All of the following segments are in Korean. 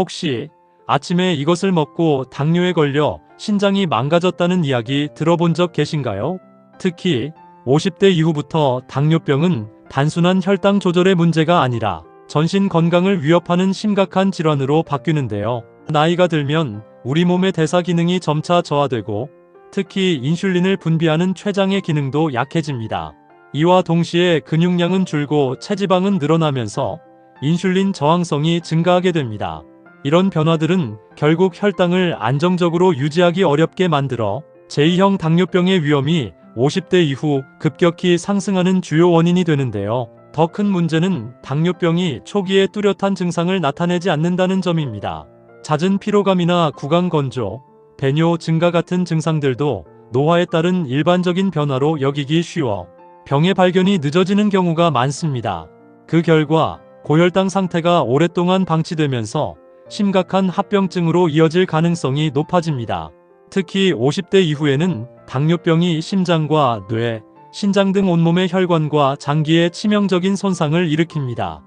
혹시 아침에 이것을 먹고 당뇨에 걸려 신장이 망가졌다는 이야기 들어본 적 계신가요? 특히 50대 이후부터 당뇨병은 단순한 혈당 조절의 문제가 아니라 전신 건강을 위협하는 심각한 질환으로 바뀌는데요. 나이가 들면 우리 몸의 대사 기능이 점차 저하되고 특히 인슐린을 분비하는 췌장의 기능도 약해집니다. 이와 동시에 근육량은 줄고 체지방은 늘어나면서 인슐린 저항성이 증가하게 됩니다. 이런 변화들은 결국 혈당을 안정적으로 유지하기 어렵게 만들어 제2형 당뇨병의 위험이 50대 이후 급격히 상승하는 주요 원인이 되는데요. 더 큰 문제는 당뇨병이 초기에 뚜렷한 증상을 나타내지 않는다는 점입니다. 잦은 피로감이나 구강 건조, 배뇨 증가 같은 증상들도 노화에 따른 일반적인 변화로 여기기 쉬워 병의 발견이 늦어지는 경우가 많습니다. 그 결과 고혈당 상태가 오랫동안 방치되면서 심각한 합병증으로 이어질 가능성이 높아집니다. 특히 50대 이후에는 당뇨병이 심장과 뇌, 신장 등 온몸의 혈관과 장기에 치명적인 손상을 일으킵니다.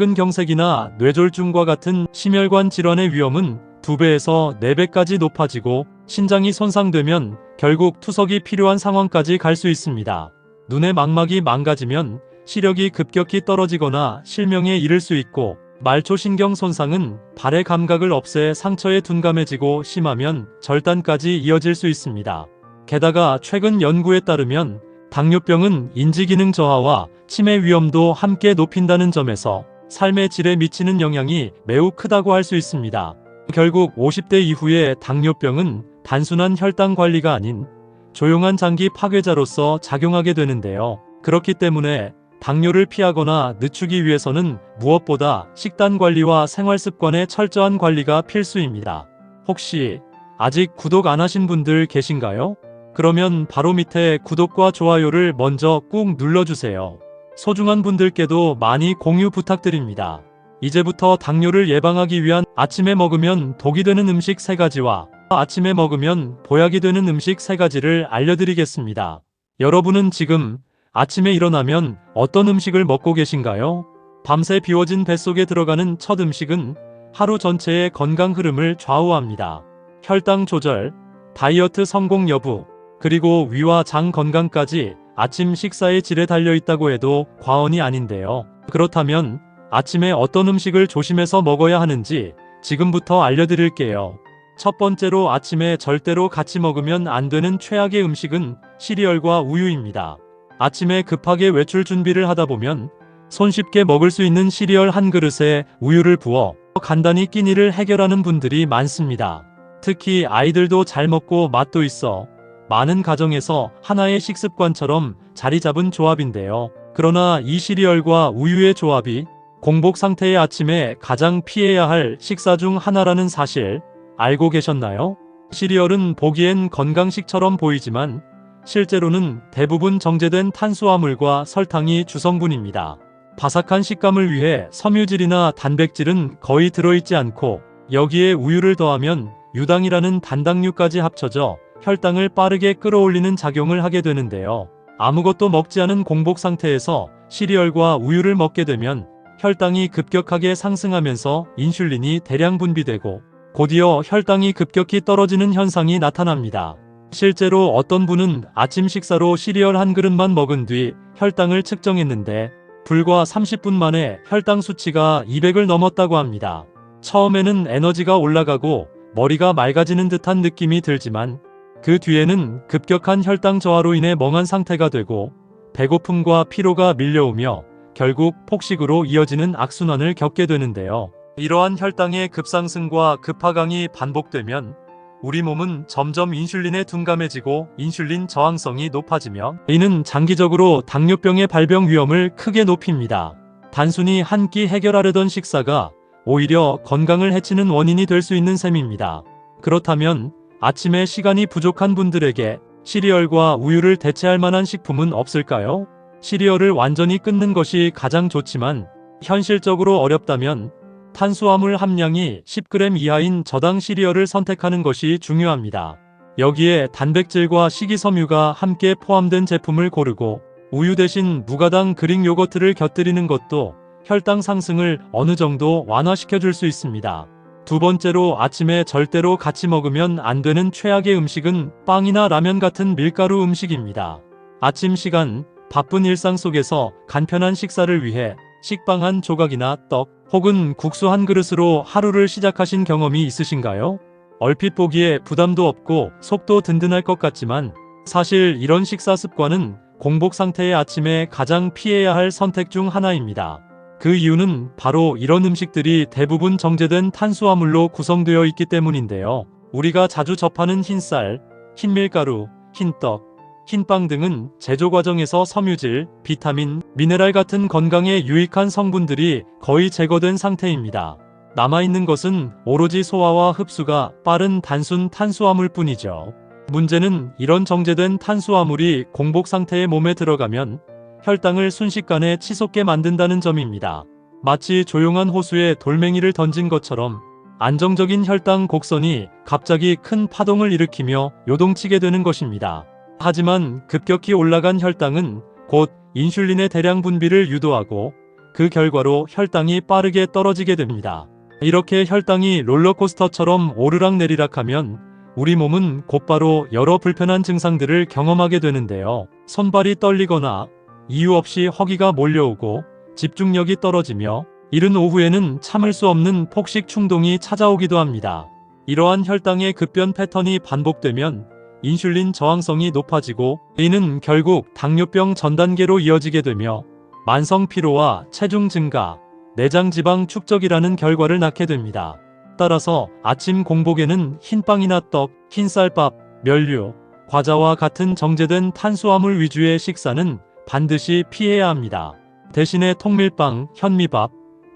심근경색이나 뇌졸중과 같은 심혈관 질환의 위험은 2배에서 4배까지 높아지고 신장이 손상되면 결국 투석이 필요한 상황까지 갈 수 있습니다. 눈의 망막이 망가지면 시력이 급격히 떨어지거나 실명에 이를 수 있고 말초신경 손상은 발의 감각을 없애 상처에 둔감해지고 심하면 절단까지 이어질 수 있습니다. 게다가 최근 연구에 따르면 당뇨병은 인지기능 저하와 치매 위험도 함께 높인다는 점에서 삶의 질에 미치는 영향이 매우 크다고 할 수 있습니다. 결국 50대 이후의 당뇨병은 단순한 혈당 관리가 아닌 조용한 장기 파괴자로서 작용하게 되는데요. 그렇기 때문에 당뇨를 피하거나 늦추기 위해서는 무엇보다 식단 관리와 생활 습관의 철저한 관리가 필수입니다. 혹시 아직 구독 안 하신 분들 계신가요? 그러면 바로 밑에 구독과 좋아요를 먼저 꾹 눌러주세요. 소중한 분들께도 많이 공유 부탁드립니다. 이제부터 당뇨를 예방하기 위한 아침에 먹으면 독이 되는 음식 3가지와 아침에 먹으면 보약이 되는 음식 3가지를 알려드리겠습니다. 여러분은 지금 아침에 일어나면 어떤 음식을 먹고 계신가요? 밤새 비워진 뱃속에 들어가는 첫 음식은 하루 전체의 건강 흐름을 좌우합니다. 혈당 조절, 다이어트 성공 여부, 그리고 위와 장 건강까지 아침 식사의 질에 달려있다고 해도 과언이 아닌데요. 그렇다면 아침에 어떤 음식을 조심해서 먹어야 하는지 지금부터 알려드릴게요. 첫 번째로 아침에 절대로 같이 먹으면 안 되는 최악의 음식은 시리얼과 우유입니다. 아침에 급하게 외출 준비를 하다 보면 손쉽게 먹을 수 있는 시리얼 한 그릇에 우유를 부어 간단히 끼니를 해결하는 분들이 많습니다. 특히 아이들도 잘 먹고 맛도 있어 많은 가정에서 하나의 식습관처럼 자리 잡은 조합인데요. 그러나 이 시리얼과 우유의 조합이 공복 상태의 아침에 가장 피해야 할 식사 중 하나라는 사실 알고 계셨나요? 시리얼은 보기엔 건강식처럼 보이지만 실제로는 대부분 정제된 탄수화물과 설탕이 주성분입니다. 바삭한 식감을 위해 섬유질이나 단백질은 거의 들어있지 않고 여기에 우유를 더하면 유당이라는 단당류까지 합쳐져 혈당을 빠르게 끌어올리는 작용을 하게 되는데요. 아무것도 먹지 않은 공복 상태에서 시리얼과 우유를 먹게 되면 혈당이 급격하게 상승하면서 인슐린이 대량 분비되고 곧이어 혈당이 급격히 떨어지는 현상이 나타납니다. 실제로 어떤 분은 아침 식사로 시리얼 한 그릇만 먹은 뒤 혈당을 측정했는데 불과 30분 만에 혈당 수치가 200을 넘었다고 합니다. 처음에는 에너지가 올라가고 머리가 맑아지는 듯한 느낌이 들지만 그 뒤에는 급격한 혈당 저하로 인해 멍한 상태가 되고 배고픔과 피로가 밀려오며 결국 폭식으로 이어지는 악순환을 겪게 되는데요. 이러한 혈당의 급상승과 급하강이 반복되면 우리 몸은 점점 인슐린에 둔감해지고 인슐린 저항성이 높아지며 이는 장기적으로 당뇨병의 발병 위험을 크게 높입니다. 단순히 한 끼 해결하려던 식사가 오히려 건강을 해치는 원인이 될 수 있는 셈입니다. 그렇다면 아침에 시간이 부족한 분들에게 시리얼과 우유를 대체할 만한 식품은 없을까요? 시리얼을 완전히 끊는 것이 가장 좋지만 현실적으로 어렵다면 탄수화물 함량이 10g 이하인 저당 시리얼을 선택하는 것이 중요합니다. 여기에 단백질과 식이섬유가 함께 포함된 제품을 고르고 우유 대신 무가당 그릭 요거트를 곁들이는 것도 혈당 상승을 어느 정도 완화시켜 줄 수 있습니다. 두 번째로 아침에 절대로 같이 먹으면 안 되는 최악의 음식은 빵이나 라면 같은 밀가루 음식입니다. 아침 시간, 바쁜 일상 속에서 간편한 식사를 위해 식빵 한 조각이나 떡, 혹은 국수 한 그릇으로 하루를 시작하신 경험이 있으신가요? 얼핏 보기에 부담도 없고 속도 든든할 것 같지만 사실 이런 식사 습관은 공복 상태의 아침에 가장 피해야 할 선택 중 하나입니다. 그 이유는 바로 이런 음식들이 대부분 정제된 탄수화물로 구성되어 있기 때문인데요. 우리가 자주 접하는 흰쌀, 흰밀가루, 흰떡, 흰빵 등은 제조 과정에서 섬유질, 비타민, 미네랄 같은 건강에 유익한 성분들이 거의 제거된 상태입니다. 남아있는 것은 오로지 소화와 흡수가 빠른 단순 탄수화물 뿐이죠. 문제는 이런 정제된 탄수화물이 공복 상태의 몸에 들어가면 혈당을 순식간에 치솟게 만든다는 점입니다. 마치 조용한 호수에 돌멩이를 던진 것처럼 안정적인 혈당 곡선이 갑자기 큰 파동을 일으키며 요동치게 되는 것입니다. 하지만 급격히 올라간 혈당은 곧 인슐린의 대량 분비를 유도하고 그 결과로 혈당이 빠르게 떨어지게 됩니다. 이렇게 혈당이 롤러코스터처럼 오르락내리락하면 우리 몸은 곧바로 여러 불편한 증상들을 경험하게 되는데요. 손발이 떨리거나 이유 없이 허기가 몰려오고 집중력이 떨어지며 이른 오후에는 참을 수 없는 폭식 충동이 찾아오기도 합니다. 이러한 혈당의 급변 패턴이 반복되면 인슐린 저항성이 높아지고 이는 결국 당뇨병 전 단계로 이어지게 되며 만성 피로와 체중 증가, 내장 지방 축적이라는 결과를 낳게 됩니다. 따라서 아침 공복에는 흰빵이나 떡, 흰쌀밥, 면류, 과자와 같은 정제된 탄수화물 위주의 식사는 반드시 피해야 합니다. 대신에 통밀빵, 현미밥,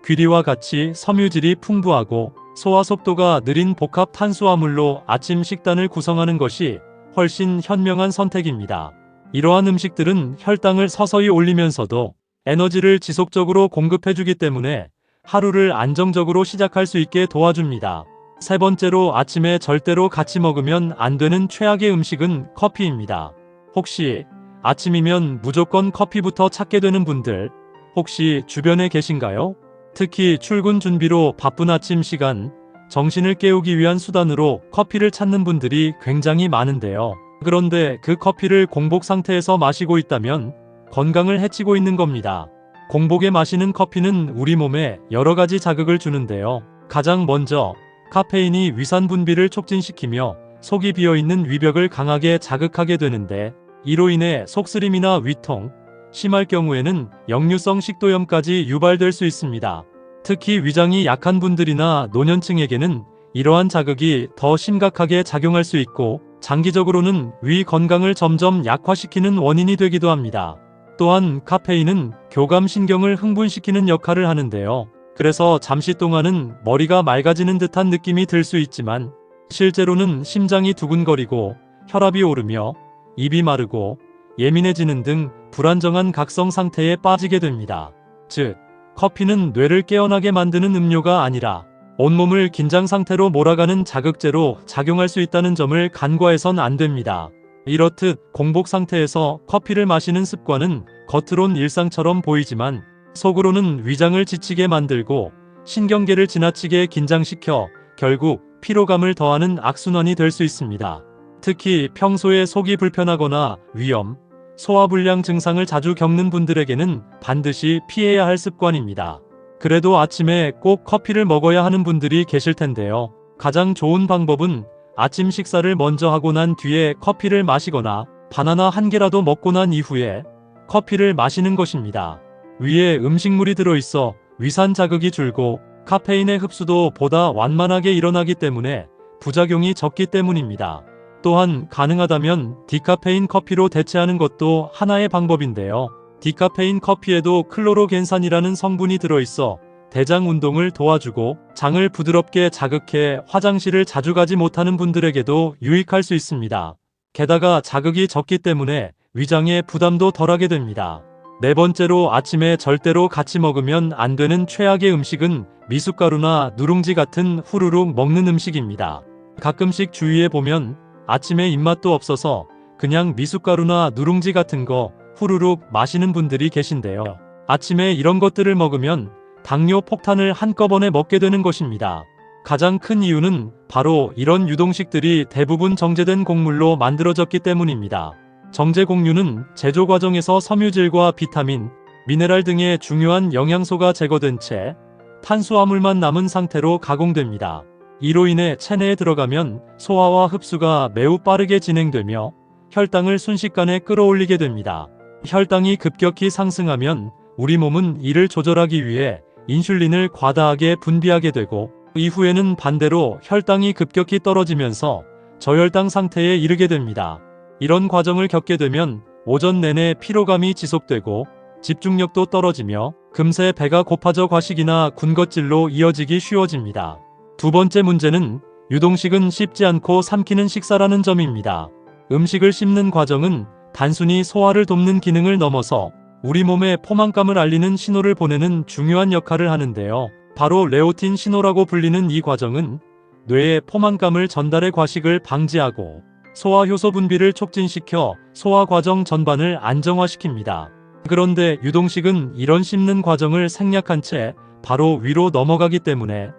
귀리와 같이 섬유질이 풍부하고 소화 속도가 느린 복합 탄수화물로 아침 식단을 구성하는 것이 훨씬 현명한 선택입니다. 이러한 음식들은 혈당을 서서히 올리면서도 에너지를 지속적으로 공급해주기 때문에 하루를 안정적으로 시작할 수 있게 도와줍니다. 세 번째로 아침에 절대로 같이 먹으면 안 되는 최악의 음식은 커피입니다. 혹시 아침이면 무조건 커피부터 찾게 되는 분들 혹시 주변에 계신가요? 특히 출근 준비로 바쁜 아침 시간, 정신을 깨우기 위한 수단으로 커피를 찾는 분들이 굉장히 많은데요. 그런데 그 커피를 공복 상태에서 마시고 있다면 건강을 해치고 있는 겁니다. 공복에 마시는 커피는 우리 몸에 여러 가지 자극을 주는데요. 가장 먼저 카페인이 위산 분비를 촉진시키며 속이 비어있는 위벽을 강하게 자극하게 되는데 이로 인해 속쓰림이나 위통, 심할 경우에는 역류성 식도염까지 유발될 수 있습니다. 특히 위장이 약한 분들이나 노년층에게는 이러한 자극이 더 심각하게 작용할 수 있고 장기적으로는 위 건강을 점점 약화시키는 원인이 되기도 합니다. 또한 카페인은 교감신경을 흥분시키는 역할을 하는데요. 그래서 잠시 동안은 머리가 맑아지는 듯한 느낌이 들 수 있지만 실제로는 심장이 두근거리고 혈압이 오르며 입이 마르고 예민해지는 등 불안정한 각성 상태에 빠지게 됩니다. 즉, 커피는 뇌를 깨어나게 만드는 음료가 아니라 온몸을 긴장 상태로 몰아가는 자극제로 작용할 수 있다는 점을 간과해선 안 됩니다. 이렇듯 공복 상태에서 커피를 마시는 습관은 겉으론 일상처럼 보이지만 속으로는 위장을 지치게 만들고 신경계를 지나치게 긴장시켜 결국 피로감을 더하는 악순환이 될 수 있습니다. 특히 평소에 속이 불편하거나 위염, 소화불량 증상을 자주 겪는 분들에게는 반드시 피해야 할 습관입니다. 그래도 아침에 꼭 커피를 먹어야 하는 분들이 계실 텐데요. 가장 좋은 방법은 아침 식사를 먼저 하고 난 뒤에 커피를 마시거나 바나나 한 개라도 먹고 난 이후에 커피를 마시는 것입니다. 위에 음식물이 들어있어 위산 자극이 줄고 카페인의 흡수도 보다 완만하게 일어나기 때문에 부작용이 적기 때문입니다. 또한 가능하다면 디카페인 커피로 대체하는 것도 하나의 방법인데요. 디카페인 커피에도 클로로겐산이라는 성분이 들어있어 대장 운동을 도와주고 장을 부드럽게 자극해 화장실을 자주 가지 못하는 분들에게도 유익할 수 있습니다. 게다가 자극이 적기 때문에 위장에 부담도 덜하게 됩니다. 네 번째로 아침에 절대로 같이 먹으면 안 되는 최악의 음식은 미숫가루나 누룽지 같은 후루룩 먹는 음식입니다. 가끔씩 주위에 보면 아침에 입맛도 없어서 그냥 미숫가루나 누룽지 같은 거 후루룩 마시는 분들이 계신데요. 아침에 이런 것들을 먹으면 당뇨 폭탄을 한꺼번에 먹게 되는 것입니다. 가장 큰 이유는 바로 이런 유동식들이 대부분 정제된 곡물로 만들어졌기 때문입니다. 정제 곡류는 제조 과정에서 섬유질과 비타민, 미네랄 등의 중요한 영양소가 제거된 채 탄수화물만 남은 상태로 가공됩니다. 이로 인해 체내에 들어가면 소화와 흡수가 매우 빠르게 진행되며 혈당을 순식간에 끌어올리게 됩니다. 혈당이 급격히 상승하면 우리 몸은 이를 조절하기 위해 인슐린을 과다하게 분비하게 되고, 이후에는 반대로 혈당이 급격히 떨어지면서 저혈당 상태에 이르게 됩니다. 이런 과정을 겪게 되면 오전 내내 피로감이 지속되고 집중력도 떨어지며 금세 배가 고파져 과식이나 군것질로 이어지기 쉬워집니다. 두 번째 문제는 유동식은 씹지 않고 삼키는 식사라는 점입니다. 음식을 씹는 과정은 단순히 소화를 돕는 기능을 넘어서 우리 몸에 포만감을 알리는 신호를 보내는 중요한 역할을 하는데요. 바로 레오틴 신호라고 불리는 이 과정은 뇌에 포만감을 전달해 과식을 방지하고 소화 효소 분비를 촉진시켜 소화 과정 전반을 안정화시킵니다. 그런데 유동식은 이런 씹는 과정을 생략한 채 바로 위로 넘어가기 때문에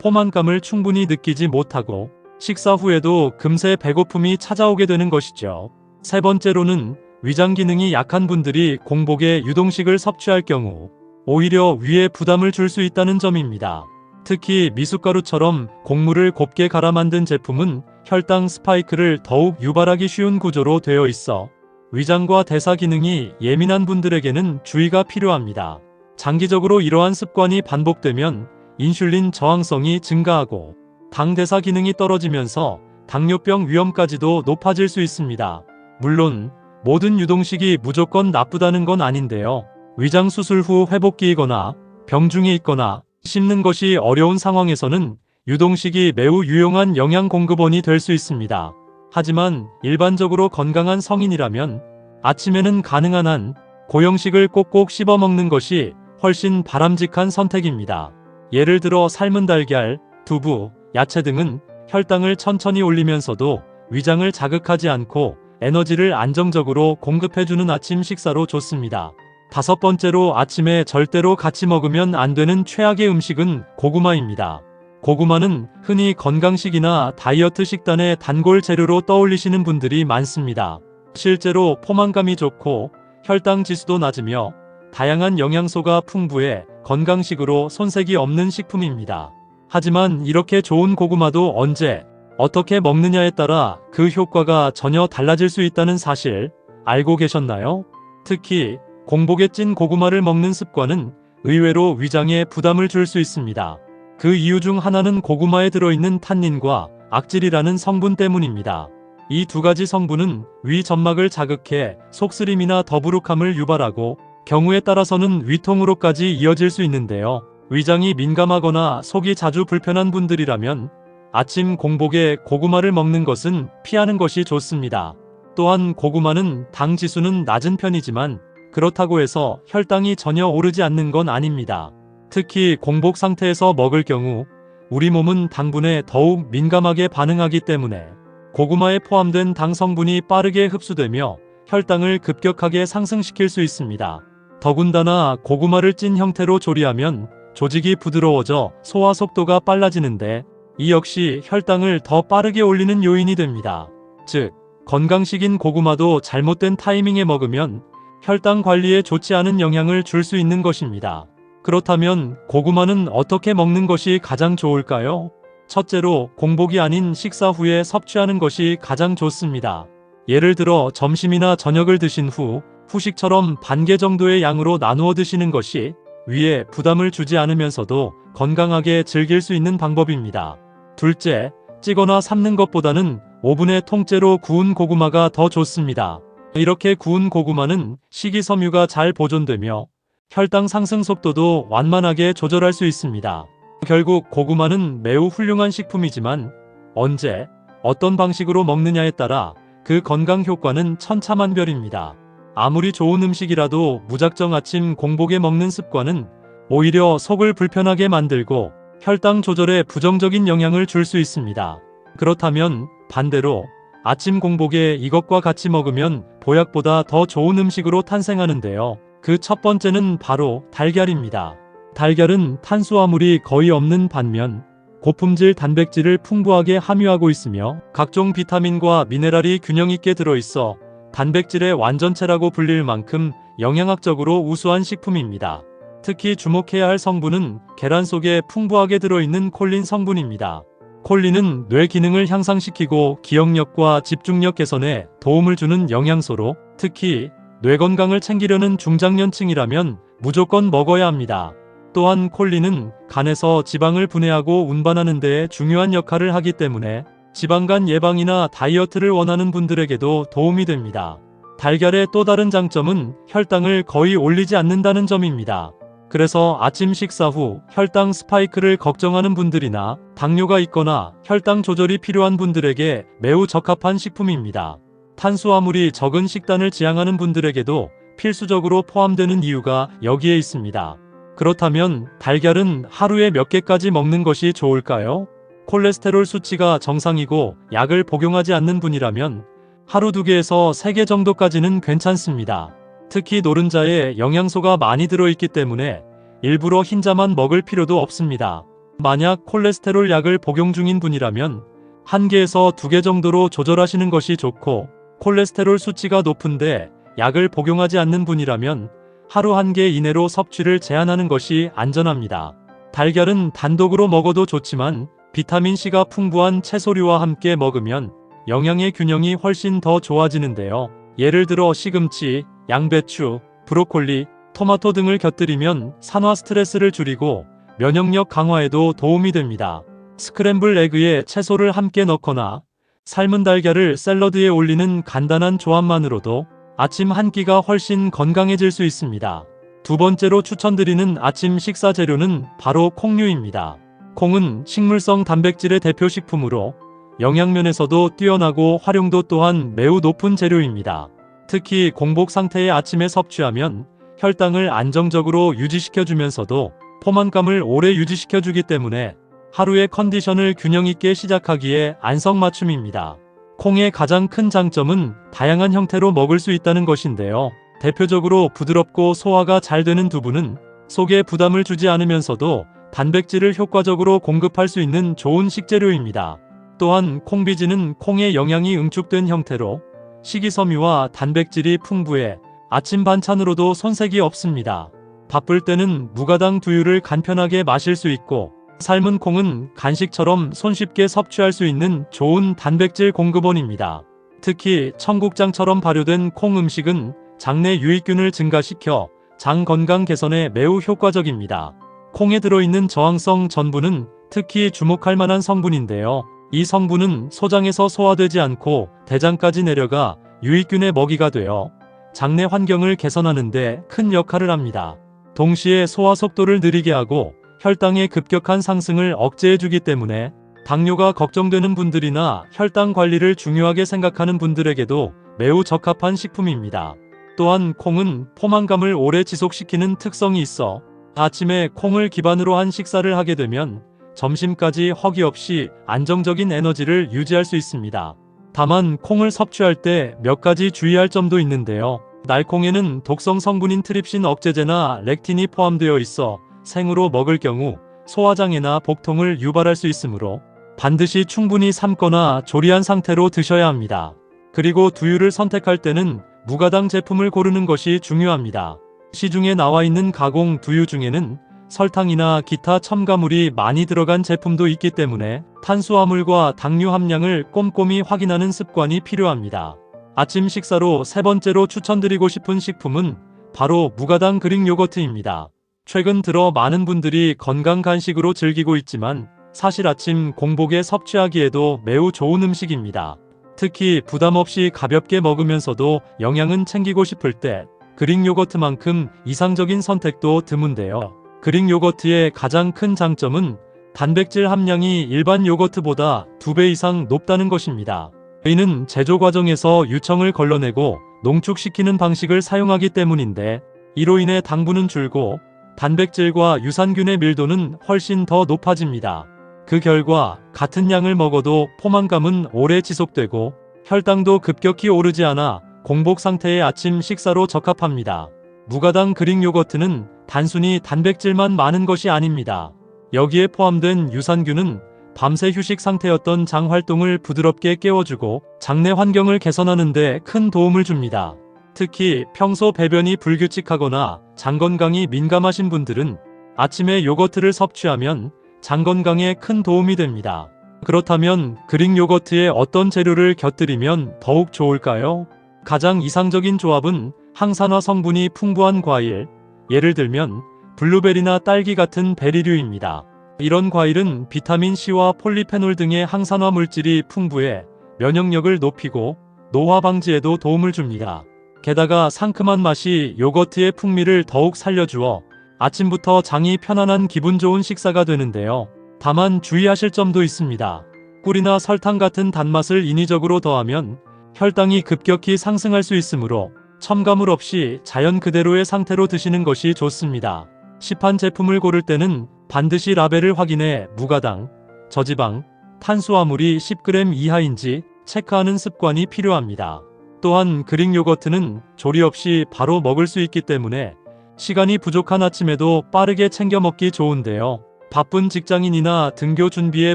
포만감을 충분히 느끼지 못하고 식사 후에도 금세 배고픔이 찾아오게 되는 것이죠. 세 번째로는 위장 기능이 약한 분들이 공복에 유동식을 섭취할 경우 오히려 위에 부담을 줄 수 있다는 점입니다. 특히 미숫가루처럼 곡물을 곱게 갈아 만든 제품은 혈당 스파이크를 더욱 유발하기 쉬운 구조로 되어 있어 위장과 대사 기능이 예민한 분들에게는 주의가 필요합니다. 장기적으로 이러한 습관이 반복되면 인슐린 저항성이 증가하고 당 대사 기능이 떨어지면서 당뇨병 위험까지도 높아질 수 있습니다. 물론 모든 유동식이 무조건 나쁘다는 건 아닌데요. 위장 수술 후 회복기이거나 병중에 있거나 씹는 것이 어려운 상황에서는 유동식이 매우 유용한 영양 공급원이 될 수 있습니다. 하지만 일반적으로 건강한 성인이라면 아침에는 가능한 한 고형식을 꼭꼭 씹어 먹는 것이 훨씬 바람직한 선택입니다. 예를 들어 삶은 달걀, 두부, 야채 등은 혈당을 천천히 올리면서도 위장을 자극하지 않고 에너지를 안정적으로 공급해주는 아침 식사로 좋습니다. 다섯 번째로 아침에 절대로 같이 먹으면 안 되는 최악의 음식은 고구마입니다. 고구마는 흔히 건강식이나 다이어트 식단의 단골 재료로 떠올리시는 분들이 많습니다. 실제로 포만감이 좋고 혈당 지수도 낮으며 다양한 영양소가 풍부해 건강식으로 손색이 없는 식품입니다. 하지만 이렇게 좋은 고구마도 언제, 어떻게 먹느냐에 따라 그 효과가 전혀 달라질 수 있다는 사실 알고 계셨나요? 특히 공복에 찐 고구마를 먹는 습관은 의외로 위장에 부담을 줄 수 있습니다. 그 이유 중 하나는 고구마에 들어있는 탄닌과 악질이라는 성분 때문입니다. 이 두 가지 성분은 위 점막을 자극해 속쓰림이나 더부룩함을 유발하고 경우에 따라서는 위통으로까지 이어질 수 있는데요. 위장이 민감하거나 속이 자주 불편한 분들이라면 아침 공복에 고구마를 먹는 것은 피하는 것이 좋습니다. 또한 고구마는 당 지수는 낮은 편이지만 그렇다고 해서 혈당이 전혀 오르지 않는 건 아닙니다. 특히 공복 상태에서 먹을 경우 우리 몸은 당분에 더욱 민감하게 반응하기 때문에 고구마에 포함된 당 성분이 빠르게 흡수되며 혈당을 급격하게 상승시킬 수 있습니다. 더군다나 고구마를 찐 형태로 조리하면 조직이 부드러워져 소화 속도가 빨라지는데 이 역시 혈당을 더 빠르게 올리는 요인이 됩니다. 즉, 건강식인 고구마도 잘못된 타이밍에 먹으면 혈당 관리에 좋지 않은 영향을 줄 수 있는 것입니다. 그렇다면 고구마는 어떻게 먹는 것이 가장 좋을까요? 첫째로 공복이 아닌 식사 후에 섭취하는 것이 가장 좋습니다. 예를 들어 점심이나 저녁을 드신 후 후식처럼 반개 정도의 양으로 나누어 드시는 것이 위에 부담을 주지 않으면서도 건강하게 즐길 수 있는 방법입니다. 둘째, 찌거나 삶는 것보다는 오븐에 통째로 구운 고구마가 더 좋습니다. 이렇게 구운 고구마는 식이섬유가 잘 보존되며 혈당 상승 속도도 완만하게 조절할 수 있습니다. 결국 고구마는 매우 훌륭한 식품이지만 언제, 어떤 방식으로 먹느냐에 따라 그 건강 효과는 천차만별입니다. 아무리 좋은 음식이라도 무작정 아침 공복에 먹는 습관은 오히려 속을 불편하게 만들고 혈당 조절에 부정적인 영향을 줄 수 있습니다. 그렇다면 반대로 아침 공복에 이것과 같이 먹으면 보약보다 더 좋은 음식으로 탄생하는데요. 그 첫 번째는 바로 달걀입니다. 달걀은 탄수화물이 거의 없는 반면 고품질 단백질을 풍부하게 함유하고 있으며 각종 비타민과 미네랄이 균형 있게 들어있어 단백질의 완전체라고 불릴 만큼 영양학적으로 우수한 식품입니다. 특히 주목해야 할 성분은 계란 속에 풍부하게 들어있는 콜린 성분입니다. 콜린은 뇌 기능을 향상시키고 기억력과 집중력 개선에 도움을 주는 영양소로 특히 뇌 건강을 챙기려는 중장년층이라면 무조건 먹어야 합니다. 또한 콜린은 간에서 지방을 분해하고 운반하는 데 중요한 역할을 하기 때문에 지방간 예방이나 다이어트를 원하는 분들에게도 도움이 됩니다. 달걀의 또 다른 장점은 혈당을 거의 올리지 않는다는 점입니다. 그래서 아침 식사 후 혈당 스파이크를 걱정하는 분들이나 당뇨가 있거나 혈당 조절이 필요한 분들에게 매우 적합한 식품입니다. 탄수화물이 적은 식단을 지향하는 분들에게도 필수적으로 포함되는 이유가 여기에 있습니다. 그렇다면 달걀은 하루에 몇 개까지 먹는 것이 좋을까요? 콜레스테롤 수치가 정상이고 약을 복용하지 않는 분이라면 하루 2개에서 3개 정도까지는 괜찮습니다. 특히 노른자에 영양소가 많이 들어있기 때문에 일부러 흰자만 먹을 필요도 없습니다. 만약 콜레스테롤 약을 복용 중인 분이라면 1개에서 2개 정도로 조절하시는 것이 좋고, 콜레스테롤 수치가 높은데 약을 복용하지 않는 분이라면 하루 1개 이내로 섭취를 제한하는 것이 안전합니다. 달걀은 단독으로 먹어도 좋지만 비타민C가 풍부한 채소류와 함께 먹으면 영양의 균형이 훨씬 더 좋아지는데요. 예를 들어 시금치, 양배추, 브로콜리, 토마토 등을 곁들이면 산화 스트레스를 줄이고 면역력 강화에도 도움이 됩니다. 스크램블 에그에 채소를 함께 넣거나 삶은 달걀을 샐러드에 올리는 간단한 조합만으로도 아침 한 끼가 훨씬 건강해질 수 있습니다. 두 번째로 추천드리는 아침 식사 재료는 바로 콩류입니다. 콩은 식물성 단백질의 대표 식품으로 영양면에서도 뛰어나고 활용도 또한 매우 높은 재료입니다. 특히 공복 상태의 아침에 섭취하면 혈당을 안정적으로 유지시켜주면서도 포만감을 오래 유지시켜주기 때문에 하루의 컨디션을 균형 있게 시작하기에 안성맞춤입니다. 콩의 가장 큰 장점은 다양한 형태로 먹을 수 있다는 것인데요. 대표적으로 부드럽고 소화가 잘 되는 두부는 속에 부담을 주지 않으면서도 단백질을 효과적으로 공급할 수 있는 좋은 식재료입니다. 또한 콩비지는 콩의 영양이 응축된 형태로 식이섬유와 단백질이 풍부해 아침 반찬으로도 손색이 없습니다. 바쁠 때는 무가당 두유를 간편하게 마실 수 있고, 삶은 콩은 간식처럼 손쉽게 섭취할 수 있는 좋은 단백질 공급원입니다. 특히 청국장처럼 발효된 콩 음식은 장내 유익균을 증가시켜 장 건강 개선에 매우 효과적입니다. 콩에 들어있는 저항성 전분은 특히 주목할 만한 성분인데요. 이 성분은 소장에서 소화되지 않고 대장까지 내려가 유익균의 먹이가 되어 장내 환경을 개선하는 데 큰 역할을 합니다. 동시에 소화 속도를 느리게 하고 혈당의 급격한 상승을 억제해주기 때문에 당뇨가 걱정되는 분들이나 혈당 관리를 중요하게 생각하는 분들에게도 매우 적합한 식품입니다. 또한 콩은 포만감을 오래 지속시키는 특성이 있어 아침에 콩을 기반으로 한 식사를 하게 되면 점심까지 허기 없이 안정적인 에너지를 유지할 수 있습니다. 다만 콩을 섭취할 때 몇 가지 주의할 점도 있는데요. 날콩에는 독성 성분인 트립신 억제제나 렉틴이 포함되어 있어 생으로 먹을 경우 소화장애나 복통을 유발할 수 있으므로 반드시 충분히 삶거나 조리한 상태로 드셔야 합니다. 그리고 두유를 선택할 때는 무가당 제품을 고르는 것이 중요합니다. 시중에 나와 있는 가공 두유 중에는 설탕이나 기타 첨가물이 많이 들어간 제품도 있기 때문에 탄수화물과 당류 함량을 꼼꼼히 확인하는 습관이 필요합니다. 아침 식사로 세 번째로 추천드리고 싶은 식품은 바로 무가당 그릭 요거트입니다. 최근 들어 많은 분들이 건강 간식으로 즐기고 있지만 사실 아침 공복에 섭취하기에도 매우 좋은 음식입니다. 특히 부담 없이 가볍게 먹으면서도 영양은 챙기고 싶을 때 그릭 요거트만큼 이상적인 선택도 드문데요. 그릭 요거트의 가장 큰 장점은 단백질 함량이 일반 요거트보다 2배 이상 높다는 것입니다. 이는 제조 과정에서 유청을 걸러내고 농축시키는 방식을 사용하기 때문인데, 이로 인해 당분은 줄고 단백질과 유산균의 밀도는 훨씬 더 높아집니다. 그 결과 같은 양을 먹어도 포만감은 오래 지속되고 혈당도 급격히 오르지 않아 공복 상태의 아침 식사로 적합합니다. 무가당 그릭 요거트는 단순히 단백질만 많은 것이 아닙니다. 여기에 포함된 유산균은 밤새 휴식 상태였던 장 활동을 부드럽게 깨워주고 장내 환경을 개선하는 데 큰 도움을 줍니다. 특히 평소 배변이 불규칙하거나 장 건강이 민감하신 분들은 아침에 요거트를 섭취하면 장 건강에 큰 도움이 됩니다. 그렇다면 그릭 요거트에 어떤 재료를 곁들이면 더욱 좋을까요? 가장 이상적인 조합은 항산화 성분이 풍부한 과일, 예를 들면 블루베리나 딸기 같은 베리류입니다. 이런 과일은 비타민C와 폴리페놀 등의 항산화 물질이 풍부해 면역력을 높이고 노화 방지에도 도움을 줍니다. 게다가 상큼한 맛이 요거트의 풍미를 더욱 살려주어 아침부터 장이 편안한 기분 좋은 식사가 되는데요. 다만 주의하실 점도 있습니다. 꿀이나 설탕 같은 단맛을 인위적으로 더하면 혈당이 급격히 상승할 수 있으므로 첨가물 없이 자연 그대로의 상태로 드시는 것이 좋습니다. 시판 제품을 고를 때는 반드시 라벨을 확인해 무가당, 저지방, 탄수화물이 10g 이하인지 체크하는 습관이 필요합니다. 또한 그릭 요거트는 조리 없이 바로 먹을 수 있기 때문에 시간이 부족한 아침에도 빠르게 챙겨 먹기 좋은데요. 바쁜 직장인이나 등교 준비에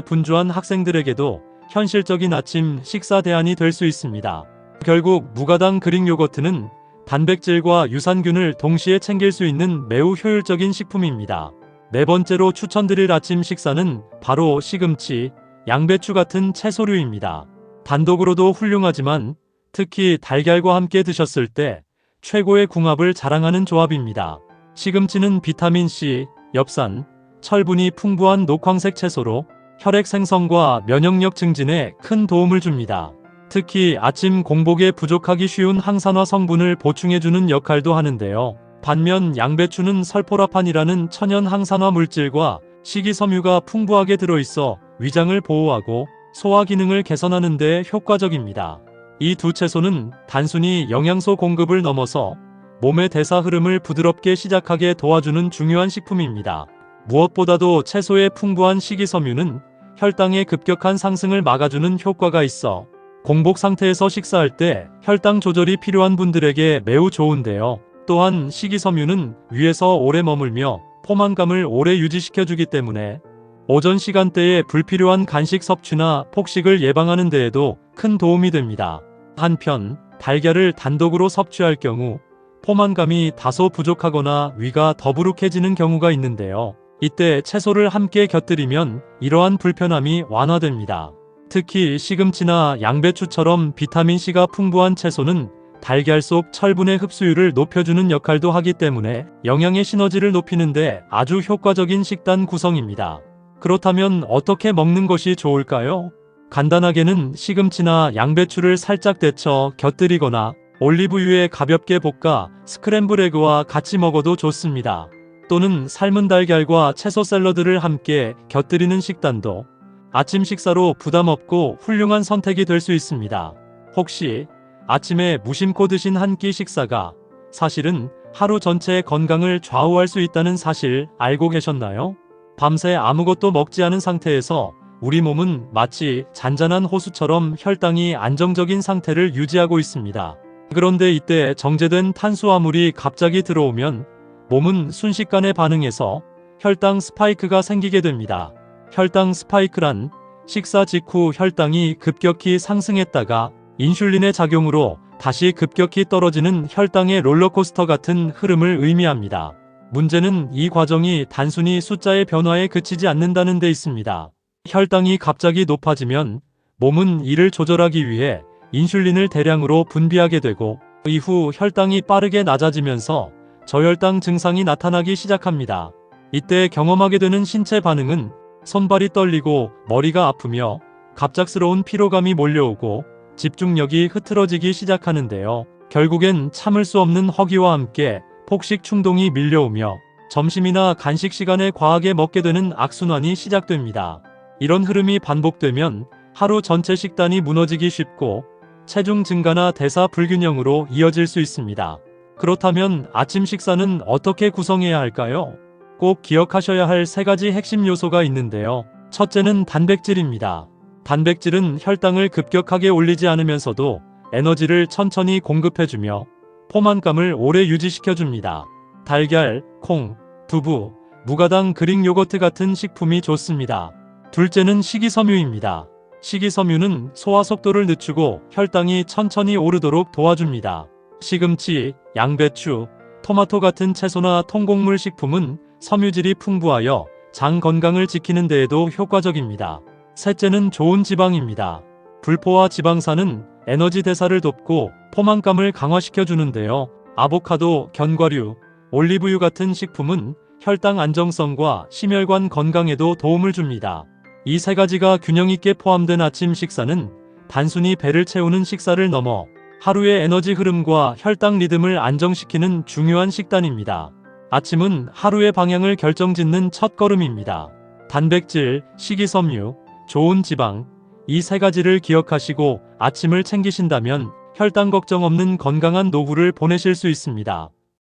분주한 학생들에게도 현실적인 아침 식사 대안이 될 수 있습니다. 결국 무가당 그릭 요거트는 단백질과 유산균을 동시에 챙길 수 있는 매우 효율적인 식품입니다. 네 번째로 추천드릴 아침 식사는 바로 시금치, 양배추 같은 채소류입니다. 단독으로도 훌륭하지만 특히 달걀과 함께 드셨을 때 최고의 궁합을 자랑하는 조합입니다. 시금치는 비타민C, 엽산, 철분이 풍부한 녹황색 채소로 혈액 생성과 면역력 증진에 큰 도움을 줍니다. 특히 아침 공복에 부족하기 쉬운 항산화 성분을 보충해주는 역할도 하는데요. 반면 양배추는 설포라판이라는 천연 항산화 물질과 식이섬유가 풍부하게 들어있어 위장을 보호하고 소화 기능을 개선하는 데 효과적입니다. 이 두 채소는 단순히 영양소 공급을 넘어서 몸의 대사 흐름을 부드럽게 시작하게 도와주는 중요한 식품입니다. 무엇보다도 채소의 풍부한 식이섬유는 혈당의 급격한 상승을 막아주는 효과가 있어 공복 상태에서 식사할 때 혈당 조절이 필요한 분들에게 매우 좋은데요. 또한 식이섬유는 위에서 오래 머물며 포만감을 오래 유지시켜주기 때문에 오전 시간대에 불필요한 간식 섭취나 폭식을 예방하는 데에도 큰 도움이 됩니다. 한편 달걀을 단독으로 섭취할 경우 포만감이 다소 부족하거나 위가 더부룩해지는 경우가 있는데요. 이때 채소를 함께 곁들이면 이러한 불편함이 완화됩니다. 특히 시금치나 양배추처럼 비타민C가 풍부한 채소는 달걀 속 철분의 흡수율을 높여주는 역할도 하기 때문에 영양의 시너지를 높이는 데 아주 효과적인 식단 구성입니다. 그렇다면 어떻게 먹는 것이 좋을까요? 간단하게는 시금치나 양배추를 살짝 데쳐 곁들이거나 올리브유에 가볍게 볶아 스크램블 에그와 같이 먹어도 좋습니다. 또는 삶은 달걀과 채소 샐러드를 함께 곁들이는 식단도 아침 식사로 부담 없고 훌륭한 선택이 될 수 있습니다. 혹시 아침에 무심코 드신 한 끼 식사가 사실은 하루 전체의 건강을 좌우할 수 있다는 사실 알고 계셨나요? 밤새 아무것도 먹지 않은 상태에서 우리 몸은 마치 잔잔한 호수처럼 혈당이 안정적인 상태를 유지하고 있습니다. 그런데 이때 정제된 탄수화물이 갑자기 들어오면 몸은 순식간에 반응해서 혈당 스파이크가 생기게 됩니다. 혈당 스파이크란 식사 직후 혈당이 급격히 상승했다가 인슐린의 작용으로 다시 급격히 떨어지는 혈당의 롤러코스터 같은 흐름을 의미합니다. 문제는 이 과정이 단순히 숫자의 변화에 그치지 않는다는 데 있습니다. 혈당이 갑자기 높아지면 몸은 이를 조절하기 위해 인슐린을 대량으로 분비하게 되고 이후 혈당이 빠르게 낮아지면서 저혈당 증상이 나타나기 시작합니다. 이때 경험하게 되는 신체 반응은 손발이 떨리고 머리가 아프며 갑작스러운 피로감이 몰려오고 집중력이 흐트러지기 시작하는데요. 결국엔 참을 수 없는 허기와 함께 폭식 충동이 밀려오며 점심이나 간식 시간에 과하게 먹게 되는 악순환이 시작됩니다. 이런 흐름이 반복되면 하루 전체 식단이 무너지기 쉽고 체중 증가나 대사 불균형으로 이어질 수 있습니다. 그렇다면 아침 식사는 어떻게 구성해야 할까요? 꼭 기억하셔야 할 3가지 핵심 요소가 있는데요. 첫째는 단백질입니다. 단백질은 혈당을 급격하게 올리지 않으면서도 에너지를 천천히 공급해주며 포만감을 오래 유지시켜줍니다. 달걀, 콩, 두부, 무가당 그릭 요거트 같은 식품이 좋습니다. 둘째는 식이섬유입니다. 식이섬유는 소화 속도를 늦추고 혈당이 천천히 오르도록 도와줍니다. 시금치, 양배추, 토마토 같은 채소나 통곡물 식품은 섬유질이 풍부하여 장 건강을 지키는 데에도 효과적입니다. 셋째는 좋은 지방입니다. 불포화 지방산은 에너지 대사를 돕고 포만감을 강화시켜 주는데요. 아보카도, 견과류, 올리브유 같은 식품은 혈당 안정성과 심혈관 건강에도 도움을 줍니다. 이 세 가지가 균형 있게 포함된 아침 식사는 단순히 배를 채우는 식사를 넘어 하루의 에너지 흐름과 혈당 리듬을 안정시키는 중요한 식단입니다. 아침은 하루의 방향을 결정짓는 첫걸음입니다. 단백질, 식이섬유, 좋은 지방, 이 세 가지를 기억하시고 아침을 챙기신다면 혈당 걱정 없는 건강한 노후를 보내실 수 있습니다.